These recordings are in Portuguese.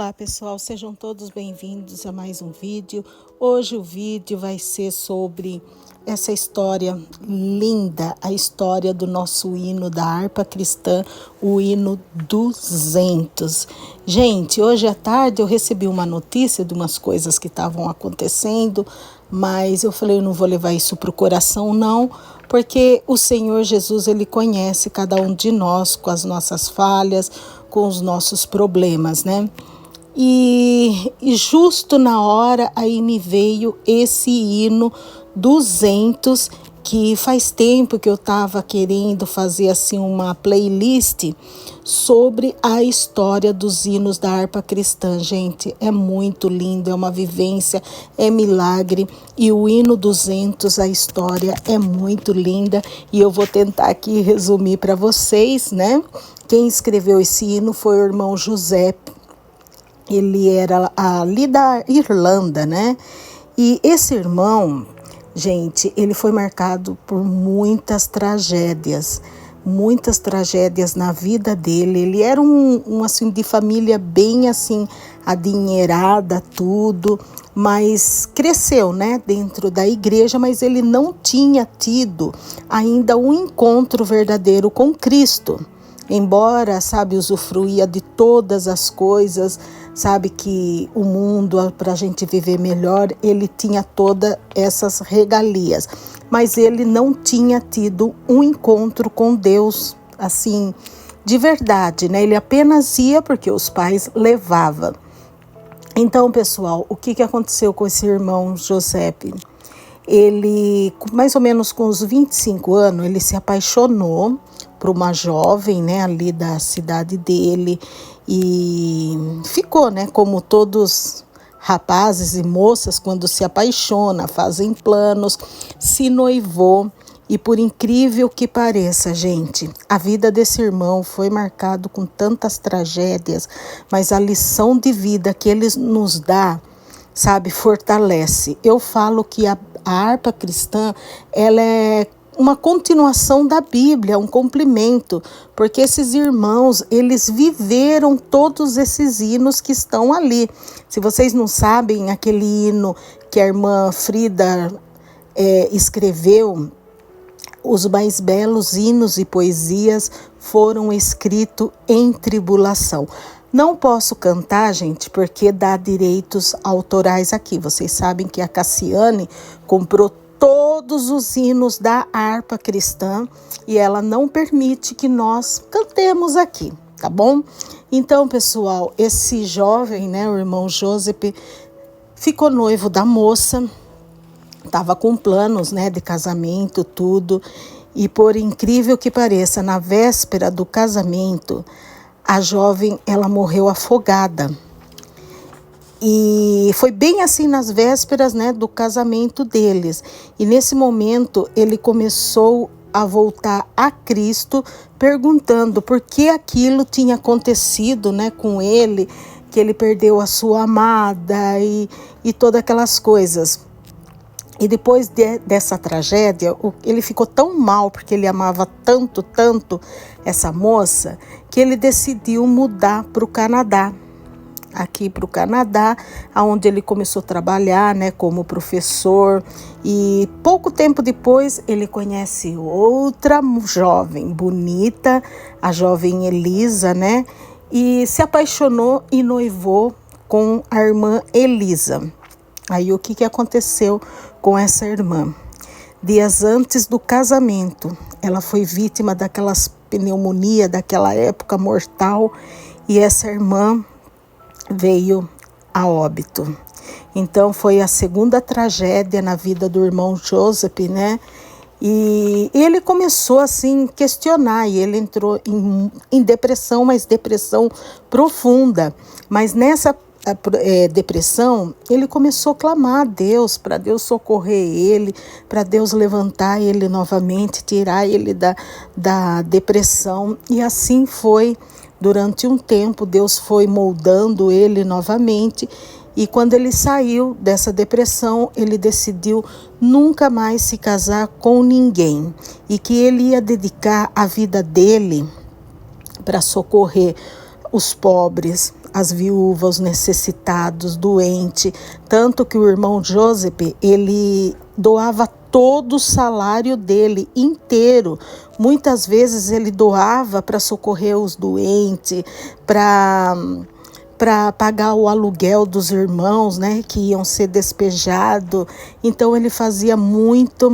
Olá pessoal, sejam todos bem-vindos a mais um vídeo. Hoje o vídeo vai ser sobre essa história linda, a história do nosso hino da harpa cristã, o hino 200. Gente, hoje à tarde eu recebi uma notícia de umas coisas que estavam acontecendo, mas eu falei, eu não vou levar isso para o coração não, porque o Senhor Jesus, Ele conhece cada um de nós com as nossas falhas, com os nossos problemas, né? E justo na hora aí me veio esse hino 200, que faz tempo que eu estava querendo fazer assim uma playlist sobre a história dos hinos da harpa cristã. Gente, é muito lindo, é uma vivência, é milagre, e o hino 200, a história é muito linda, e eu vou tentar aqui resumir para vocês, né? Quem escreveu esse hino foi o irmão José. Ele era ali da Irlanda, né? E esse irmão, gente, ele foi marcado por muitas tragédias na vida dele. Ele era um assim, de família bem assim, adinheirada, tudo, mas cresceu, né, dentro da igreja, mas ele não tinha tido ainda um encontro verdadeiro com Cristo. Embora, sabe, usufruía de todas as coisas, sabe, que o mundo, para a gente viver melhor, ele tinha todas essas regalias. Mas ele não tinha tido um encontro com Deus, assim, de verdade, né? Ele apenas ia porque os pais levavam. Então, pessoal, o que aconteceu com esse irmão José? Ele, mais ou menos com os 25 anos, ele se apaixonou por uma jovem, né, ali da cidade dele, e ficou, né, como todos rapazes e moças, quando se apaixona, fazem planos, se noivou. E por incrível que pareça, gente, a vida desse irmão foi marcado com tantas tragédias, mas a lição de vida que ele nos dá, sabe, fortalece. Eu falo que a harpa cristã, ela é uma continuação da Bíblia, um complemento, porque esses irmãos, eles viveram todos esses hinos que estão ali. Se vocês não sabem, aquele hino que a irmã Frida escreveu, os mais belos hinos e poesias foram escritos em tribulação. Não posso cantar, gente, porque dá direitos autorais aqui. Vocês sabem que a Cassiane comprou todos os hinos da harpa cristã e ela não permite que nós cantemos aqui, tá bom? Então, pessoal, esse jovem, né, o irmão Joseph, ficou noivo da moça, estava com planos, né, de casamento, tudo, e por incrível que pareça, na véspera do casamento, a jovem, ela morreu afogada. E foi bem assim nas vésperas, né, do casamento deles. E nesse momento ele começou a voltar a Cristo, perguntando por que aquilo tinha acontecido, né, com ele, que ele perdeu a sua amada e todas aquelas coisas. E depois dessa tragédia, ele ficou tão mal, porque ele amava tanto, tanto essa moça, que ele decidiu mudar para o Canadá. Aqui para o Canadá, onde ele começou a trabalhar, né, como professor. E pouco tempo depois, ele conhece outra jovem bonita, a jovem Elisa, né, e se apaixonou e noivou com a irmã Elisa. Aí o que aconteceu com essa irmã? Dias antes do casamento, ela foi vítima daquelas pneumonia, daquela época mortal, e essa irmã veio a óbito. Então foi a segunda tragédia na vida do irmão Joseph, né? E ele começou assim a questionar, e ele entrou em depressão, mas depressão profunda. Mas nessa depressão, ele começou a clamar a Deus, para Deus socorrer ele, para Deus levantar ele novamente, tirar ele da depressão. E assim foi. Durante um tempo, Deus foi moldando ele novamente, e quando ele saiu dessa depressão, ele decidiu nunca mais se casar com ninguém, e que ele ia dedicar a vida dele para socorrer os pobres, as viúvas, os necessitados, doentes, tanto que o irmão Joseph, ele doava todo o salário dele inteiro. Muitas vezes ele doava para socorrer os doentes, para pagar o aluguel dos irmãos, né, que iam ser despejados. Então ele fazia muito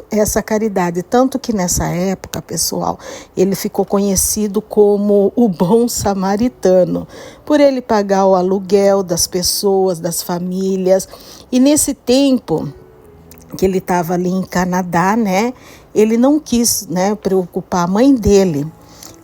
essa caridade, tanto que nessa época, pessoal, ele ficou conhecido como o bom samaritano, por ele pagar o aluguel das pessoas, das famílias. E nesse tempo que ele estava ali em Canadá, né, ele não quis, né, preocupar a mãe dele.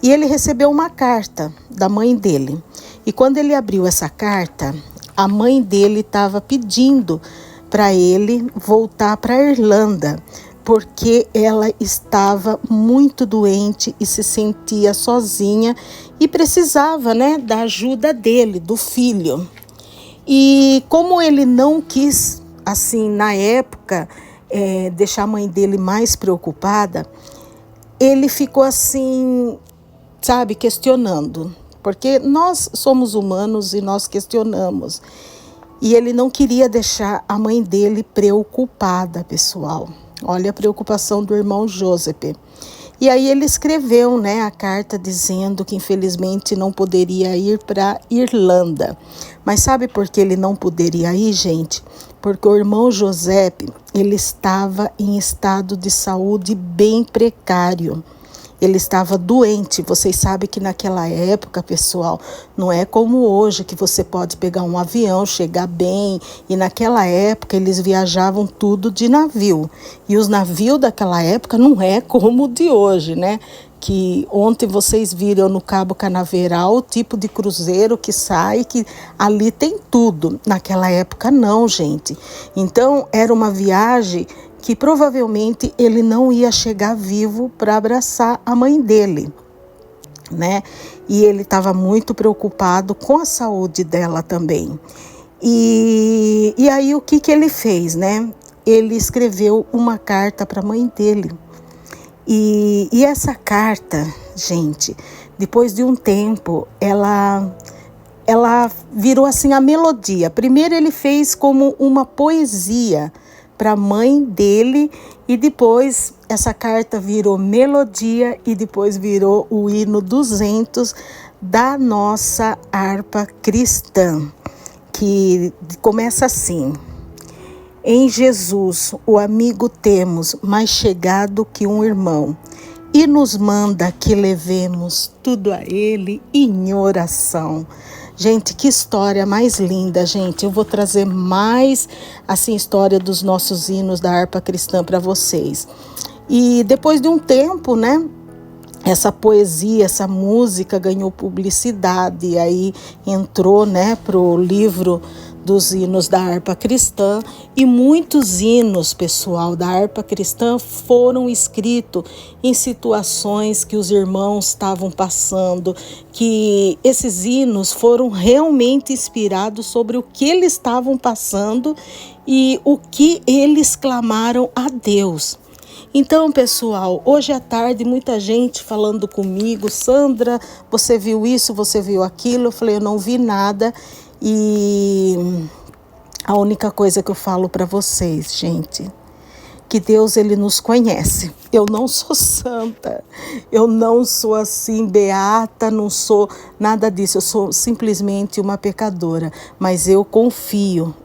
E ele recebeu uma carta da mãe dele. E quando ele abriu essa carta, a mãe dele estava pedindo para ele voltar para a Irlanda, porque ela estava muito doente e se sentia sozinha e precisava, né, da ajuda dele, do filho. E como ele não quis, assim, na época, deixar a mãe dele mais preocupada, ele ficou assim, sabe, questionando. Porque nós somos humanos e nós questionamos. E ele não queria deixar a mãe dele preocupada, pessoal. Olha a preocupação do irmão Joseph. E aí ele escreveu, né, a carta dizendo que infelizmente não poderia ir para Irlanda. Mas sabe por que ele não poderia ir, gente? Porque o irmão Joseph, ele estava em estado de saúde bem precário. Ele estava doente. Vocês sabem que naquela época, pessoal, não é como hoje, que você pode pegar um avião, chegar bem. E naquela época eles viajavam tudo de navio. E os navios daquela época não é como o de hoje, né? Que ontem vocês viram no Cabo Canaveral o tipo de cruzeiro que sai, que ali tem tudo. Naquela época não, gente. Então era uma viagem que provavelmente ele não ia chegar vivo para abraçar a mãe dele, né? E ele estava muito preocupado com a saúde dela também. E aí o que ele fez, né? Ele escreveu uma carta para a mãe dele. E essa carta, gente, depois de um tempo, ela virou assim a melodia. Primeiro ele fez como uma poesia para a mãe dele, e depois essa carta virou melodia e depois virou o hino 200 da nossa harpa cristã, que começa assim: em Jesus, o amigo temos, mais chegado que um irmão, e nos manda que levemos tudo a ele em oração. Gente, que história mais linda, gente. Eu vou trazer mais, assim, história dos nossos hinos da harpa cristã para vocês. E depois de um tempo, né, essa poesia, essa música ganhou publicidade, e aí entrou, né, pro livro dos hinos da harpa cristã, e muitos hinos, pessoal, da harpa cristã foram escritos em situações que os irmãos estavam passando, que esses hinos foram realmente inspirados sobre o que eles estavam passando e o que eles clamaram a Deus. Então, pessoal, hoje à tarde muita gente falando comigo: Sandra, você viu isso, você viu aquilo? Eu falei: eu não vi nada. E a única coisa que eu falo para vocês, gente, que Deus, ele nos conhece. Eu não sou santa, eu não sou assim beata, não sou nada disso, eu sou simplesmente uma pecadora, mas eu confio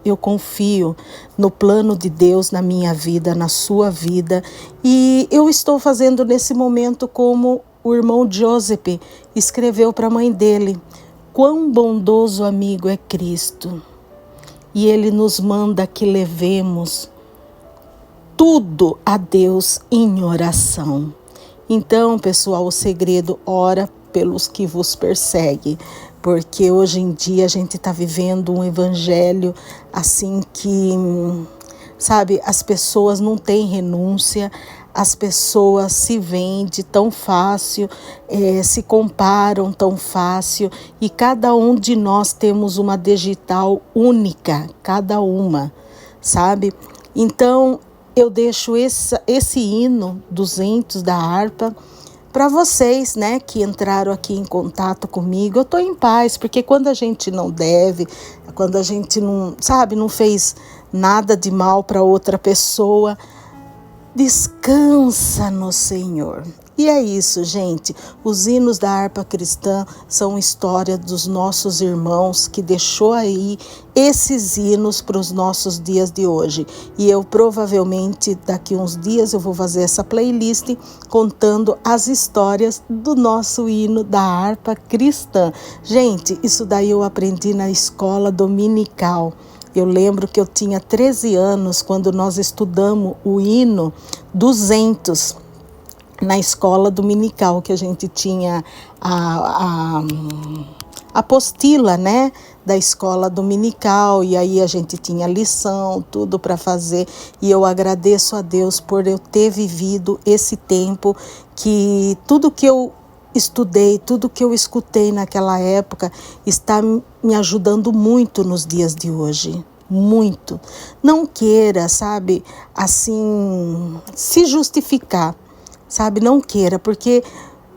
no plano de Deus na minha vida, na sua vida, e eu estou fazendo nesse momento como o irmão Joseph escreveu para a mãe dele: quão bondoso amigo é Cristo, e ele nos manda que levemos tudo a Deus em oração. Então, pessoal, o segredo: ora pelos que vos perseguem, porque hoje em dia a gente está vivendo um evangelho assim que, sabe, as pessoas não têm renúncia, as pessoas se vendem tão fácil, se comparam tão fácil, e cada um de nós temos uma digital única, cada uma, sabe? Então, eu deixo esse hino 200 da harpa para vocês, né, que entraram aqui em contato comigo, eu estou em paz, porque quando a gente não deve, quando a gente não, sabe, não fez nada de mal para outra pessoa, descansa no Senhor. E é isso, gente. Os hinos da harpa cristã são história dos nossos irmãos que deixou aí esses hinos para os nossos dias de hoje. E eu provavelmente daqui uns dias eu vou fazer essa playlist contando as histórias do nosso hino da harpa cristã. Gente, isso daí eu aprendi na escola dominical. Eu lembro que eu tinha 13 anos quando nós estudamos o hino 200 na escola dominical, que a gente tinha a apostila, né, da escola dominical, e aí a gente tinha lição, tudo para fazer, e eu agradeço a Deus por eu ter vivido esse tempo, que tudo que eu estudei, tudo que eu escutei naquela época está me ajudando muito nos dias de hoje. Muito. Não queira, sabe, assim, se justificar, sabe, não queira, porque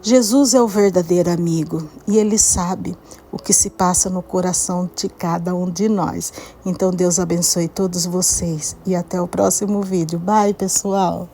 Jesus é o verdadeiro amigo e Ele sabe o que se passa no coração de cada um de nós. Então Deus abençoe todos vocês e até o próximo vídeo. Bye, pessoal!